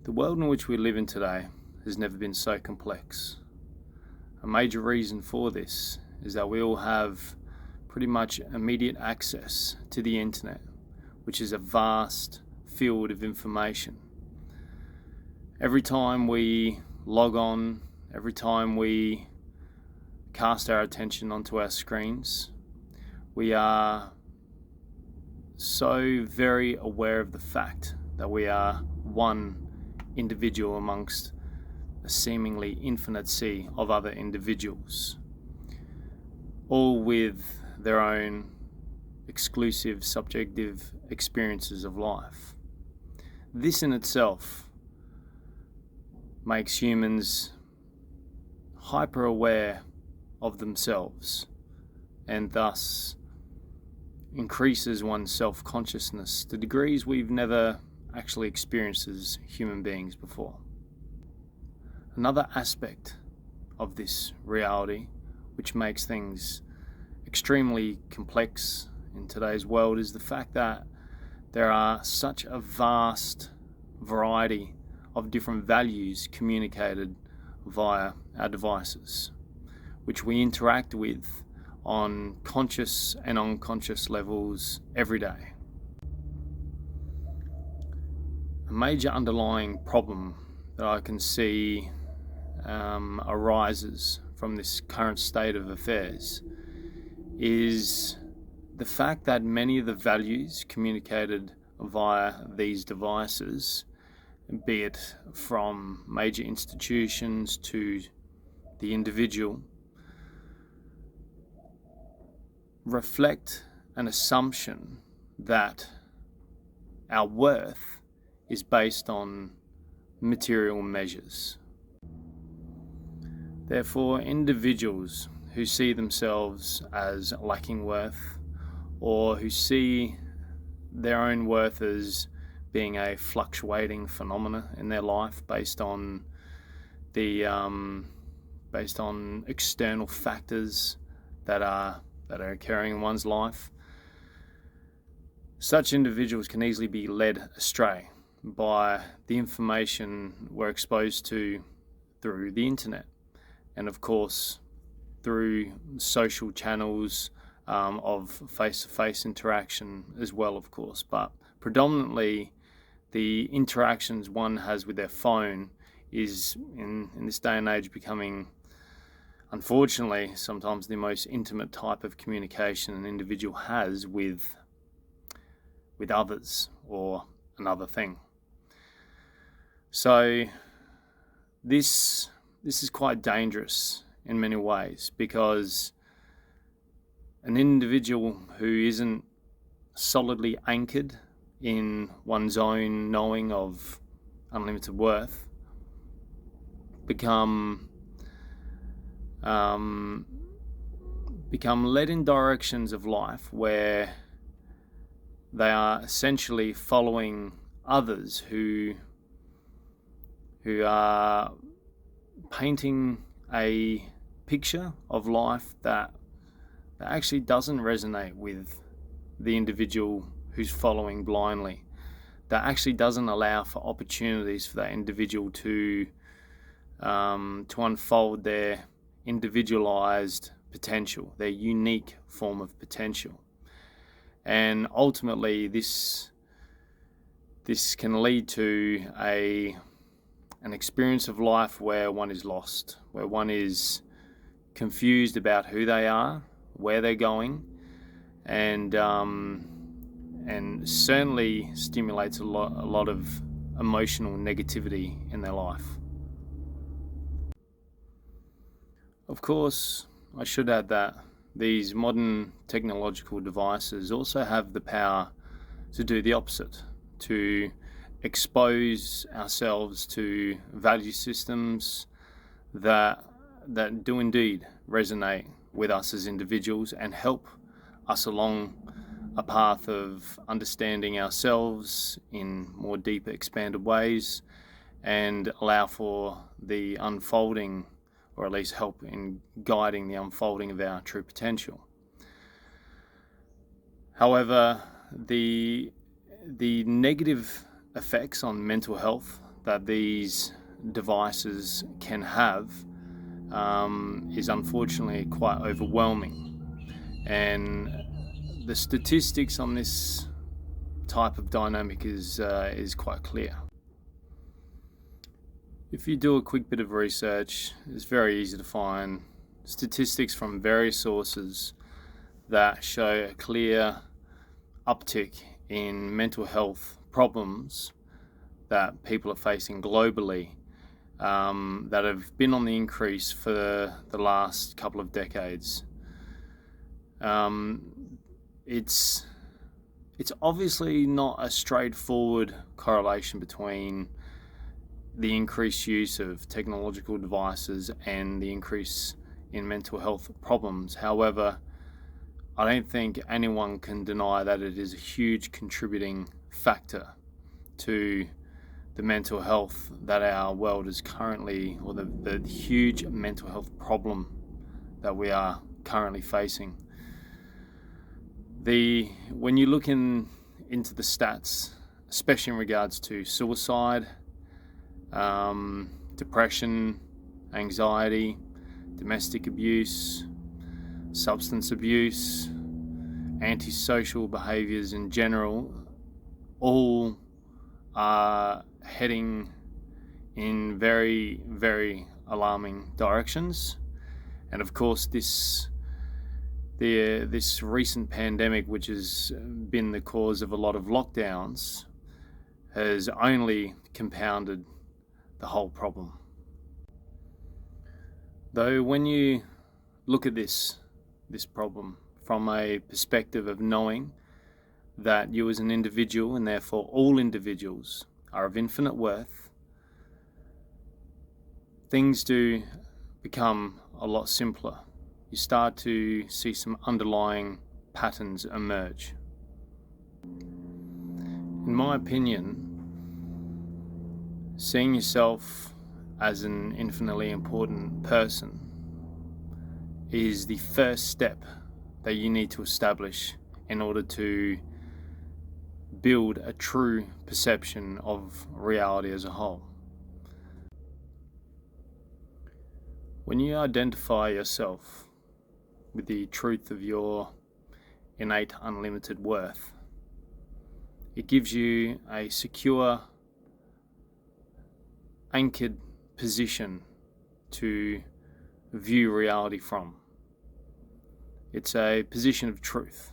The world in which we live in today has never been so complex. A major reason for this is that we all have pretty much immediate access to the internet, which is a vast field of information. Every time we log on, every time we cast our attention onto our screens, we are so very aware of the fact that we are one individual amongst a seemingly infinite sea of other individuals, all with their own exclusive, subjective experiences of life. This in itself makes humans hyper aware of themselves and thus increases one's self-consciousness to degrees we've never actually experienced as human beings before. Another aspect of this reality, which makes things extremely complex in today's world, is the fact that there are such a vast variety of different values communicated via our devices, which we interact with on conscious and unconscious levels every day. A major underlying problem that I can see arises from this current state of affairs is the fact that many of the values communicated via these devices, be it from major institutions to the individual, reflect an assumption that our worth is based on material measures. Therefore, individuals who see themselves as lacking worth, or who see their own worth as being a fluctuating phenomena in their life based on external factors that are occurring in one's life, such individuals can easily be led astray by the information we're exposed to through the internet, and of course through social channels of face-to-face interaction as well, of course. But predominantly the interactions one has with their phone is in this day and age becoming, unfortunately, sometimes the most intimate type of communication an individual has with others or another thing. So this is quite dangerous in many ways, because an individual who isn't solidly anchored in one's own knowing of unlimited worth become led in directions of life where they are essentially following others who are painting a picture of life that actually doesn't resonate with the individual who's following blindly, that actually doesn't allow for opportunities for that individual to unfold their individualized potential, their unique form of potential. And ultimately this can lead to an experience of life where one is lost, where one is confused about who they are, where they're going, and certainly stimulates a lot of emotional negativity in their life. Of course, I should add that these modern technological devices also have the power to do the opposite, to expose ourselves to value systems that do indeed resonate with us as individuals and help us along a path of understanding ourselves in more deeper, expanded ways, and allow for the unfolding, or at least help in guiding the unfolding of our true potential. However, the negative effects on mental health that these devices can have is unfortunately quite overwhelming, and the statistics on this type of dynamic is quite clear. If you do a quick bit of research, it's very easy to find statistics from various sources that show a clear uptick in mental health problems that people are facing globally, that have been on the increase for the last couple of decades. It's obviously not a straightforward correlation between the increased use of technological devices and the increase in mental health problems. However, I don't think anyone can deny that it is a huge contributing factor to the mental health that our world is currently, or the huge mental health problem that we are currently facing. When you look into the stats, especially in regards to suicide, depression, anxiety, domestic abuse, substance abuse, antisocial behaviours in general, all are heading in very, very alarming directions. And of course, this recent pandemic, which has been the cause of a lot of lockdowns, has only compounded the whole problem. Though when you look at this problem from a perspective of knowing that you as an individual, and therefore all individuals, are of infinite worth, things do become a lot simpler. You start to see some underlying patterns emerge. In my opinion, seeing yourself as an infinitely important person is the first step that you need to establish in order to build a true perception of reality as a whole. When you identify yourself with the truth of your innate unlimited worth, it gives you a secure, anchored position to view reality from. It's a position of truth,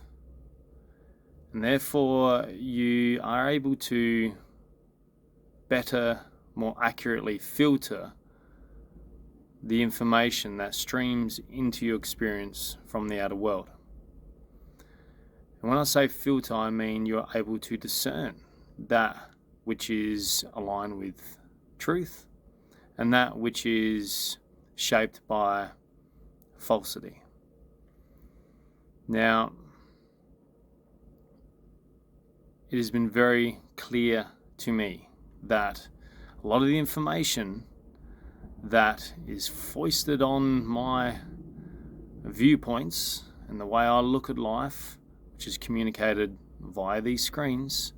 and therefore you are able to better, more accurately filter the information that streams into your experience from the outer world. And when I say filter, I mean you're able to discern that which is aligned with truth and that which is shaped by falsity. Now, it has been very clear to me that a lot of the information that is foisted on my viewpoints and the way I look at life, which is communicated via these screens,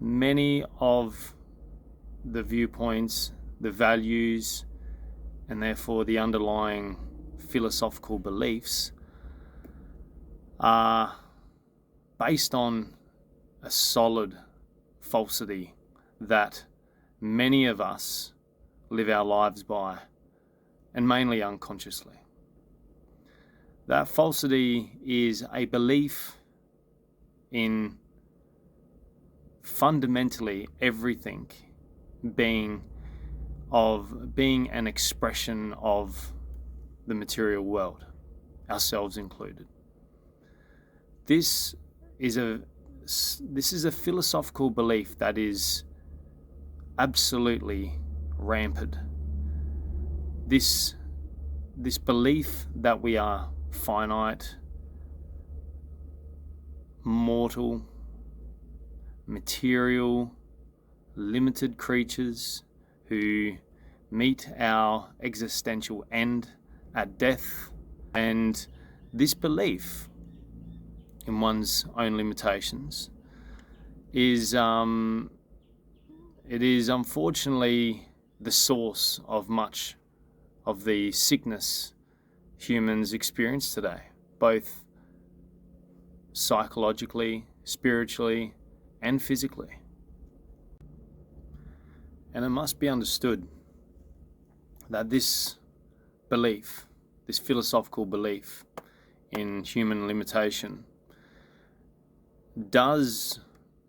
many of the viewpoints, the values, and therefore the underlying philosophical beliefs are based on a solid falsity that many of us live our lives by, and mainly unconsciously. That falsity is a belief in fundamentally everything being an expression of the material world, ourselves included. This is a philosophical belief that is absolutely rampant. This belief that we are finite, mortal, material, limited creatures who meet our existential end at death, and this belief in one's own limitations is it is unfortunately the source of much of the sickness humans experience today, both psychologically, spiritually, and physically. And it must be understood that this belief, this philosophical belief in human limitation, does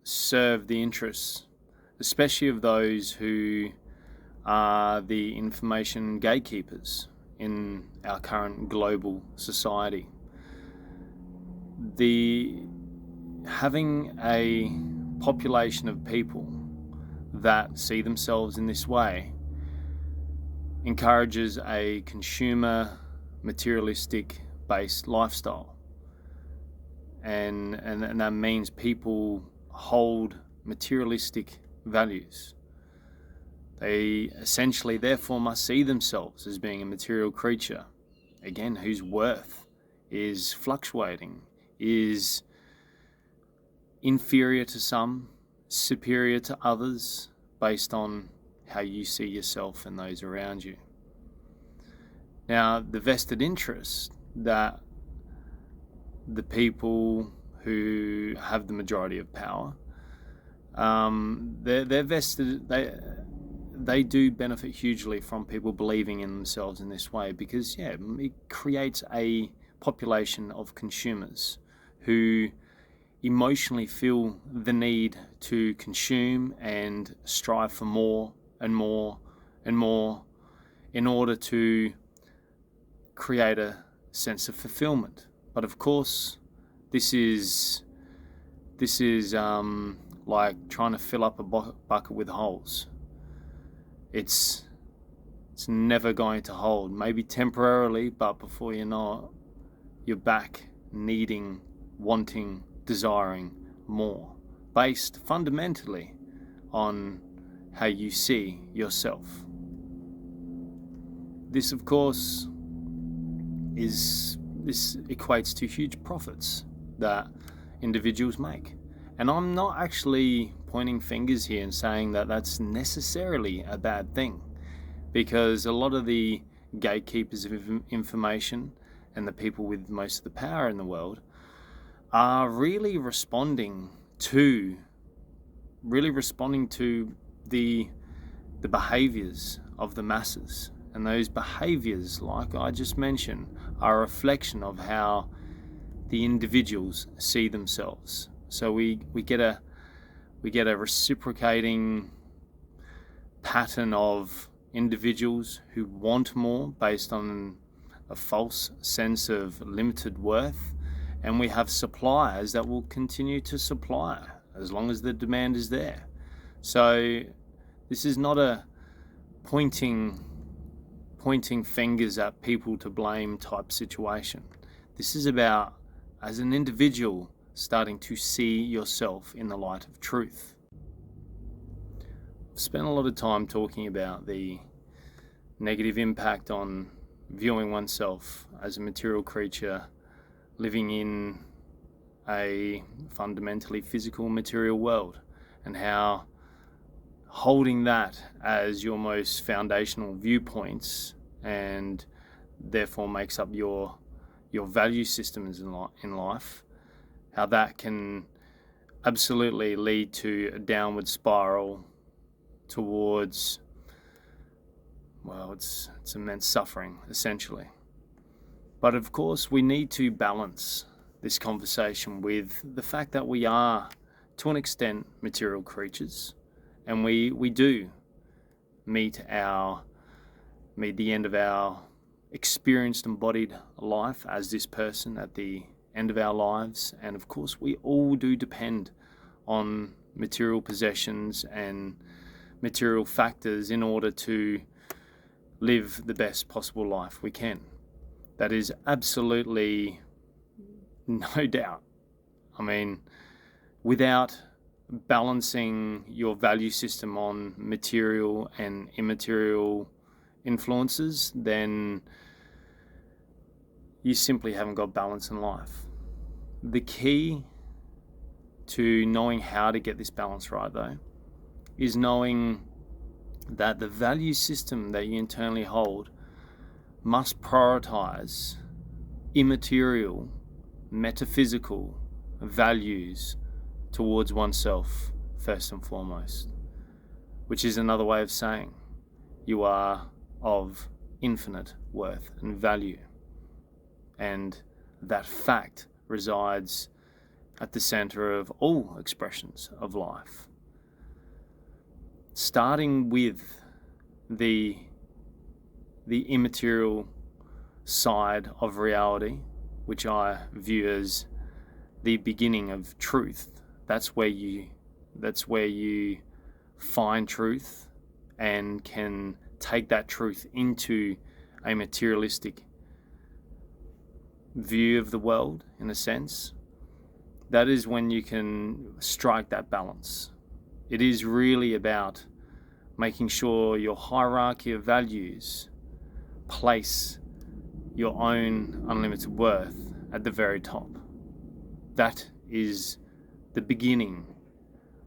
serve the interests, especially of those who are the information gatekeepers in our current global society. Having a population of people that see themselves in this way encourages a consumer, materialistic based lifestyle. And that means people hold materialistic values. They essentially therefore must see themselves as being a material creature, again, whose worth is fluctuating, is inferior to some, superior to others, based on how you see yourself and those around you. Now, the vested interest that the people who have the majority of power, they're vested. They do benefit hugely from people believing in themselves in this way, because it creates a population of consumers who emotionally feel the need to consume and strive for more and more and more in order to create a sense of fulfillment. But of course, this is like trying to fill up a bucket with holes. It's never going to hold. Maybe temporarily, but before you know it, you're back needing, wanting, desiring more, based fundamentally on how you see yourself. This, of course, equates to huge profits that individuals make. And I'm not actually pointing fingers here and saying that that's necessarily a bad thing, because a lot of the gatekeepers of information and the people with most of the power in the world are really responding to the behaviors of the masses. And those behaviors, like I just mentioned, are a reflection of how the individuals see themselves. So we get a reciprocating pattern of individuals who want more based on a false sense of limited worth, and we have suppliers that will continue to supply as long as the demand is there. So this is not a pointing fingers at people to blame type situation. This is about, as an individual, starting to see yourself in the light of truth. I've spent a lot of time talking about the negative impact on viewing oneself as a material creature living in a fundamentally physical material world, and how holding that as your most foundational viewpoints and therefore makes up your value systems in life, how that can absolutely lead to a downward spiral towards, well, it's immense suffering, essentially. But of course, we need to balance this conversation with the fact that we are, to an extent, material creatures, and we do meet the end of our experienced embodied life as this person at the end of our lives. And of course, we all do depend on material possessions and material factors in order to live the best possible life we can. That is absolutely no doubt. I mean, without balancing your value system on material and immaterial influences, then you simply haven't got balance in life. The key to knowing how to get this balance right, though, is knowing that the value system that you internally hold must prioritize immaterial, metaphysical values towards oneself first and foremost, which is another way of saying you are of infinite worth and value, and that fact resides at the center of all expressions of life. Starting with the immaterial side of reality, which I view as the beginning of truth. That's where you find truth and can take that truth into a materialistic view of the world, in a sense. That is when you can strike that balance. It is really about making sure your hierarchy of values place your own unlimited worth at the very top. That is the beginning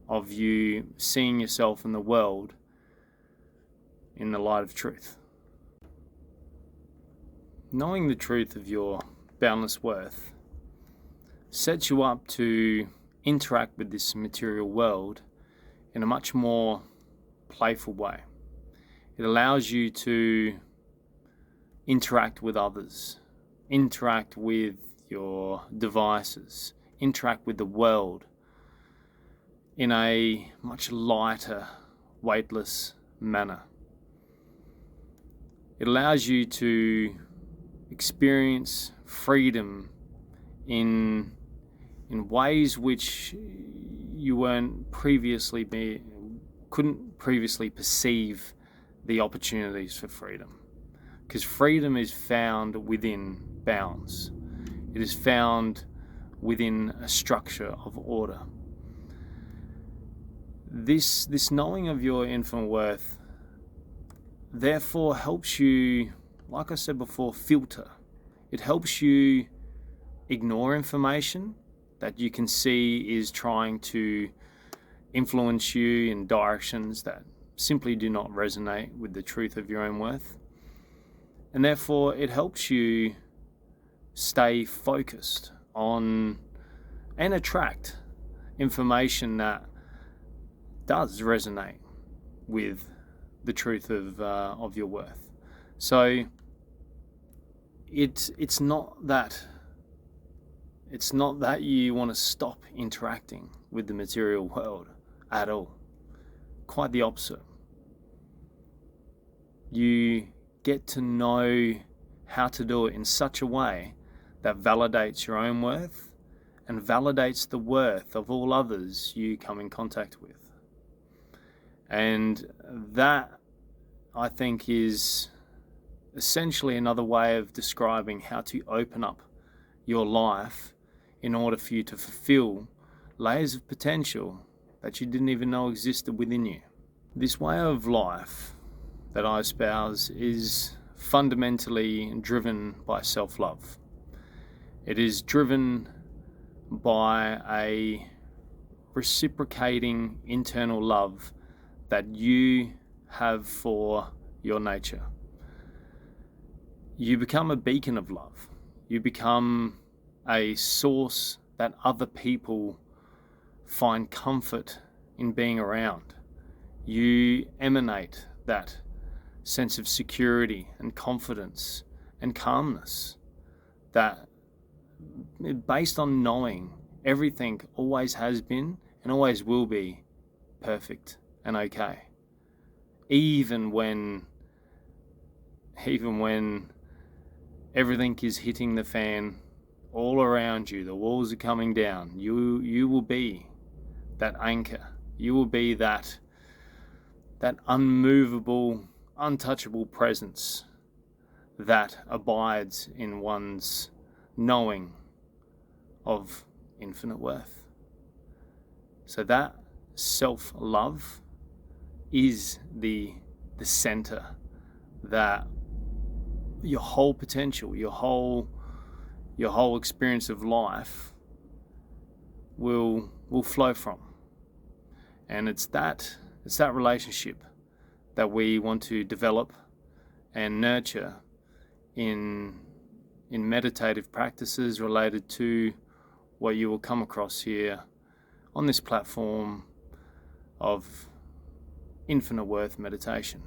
of you seeing yourself in the world in the light of truth. Knowing the truth of your boundless worth sets you up to interact with this material world in a much more playful way. It allows you to interact with others, interact with your devices, interact with the world in a much lighter, weightless manner. It allows you to experience freedom in ways which you couldn't previously perceive the opportunities for freedom. Because freedom is found within bounds. It is found within a structure of order. This knowing of your infinite worth therefore helps you, like I said before, filter. It helps you ignore information that you can see is trying to influence you in directions that simply do not resonate with the truth of your own worth. And therefore, it helps you stay focused on and attract information that does resonate with the truth of your worth. So it's not that you want to stop interacting with the material world at all. Quite the opposite. You get to know how to do it in such a way that validates your own worth and validates the worth of all others you come in contact with. And that, I think, is essentially another way of describing how to open up your life in order for you to fulfill layers of potential that you didn't even know existed within you. This way of life that I espouse is fundamentally driven by self-love. It is driven by a reciprocating internal love that you have for your nature. You become a beacon of love. You become a source that other people find comfort in being around. You emanate that sense of security and confidence and calmness that, based on knowing everything always has been and always will be perfect and okay. Even when everything is hitting the fan all around you, the walls are coming down, you will be that anchor. You will be that unmovable, untouchable presence that abides in one's knowing of infinite worth. So that self-love is the center that your whole potential, your whole experience of life will flow from. And it's It's that relationship that we want to develop and nurture in meditative practices related to what you will come across here on this platform of Infinite Worth Meditation.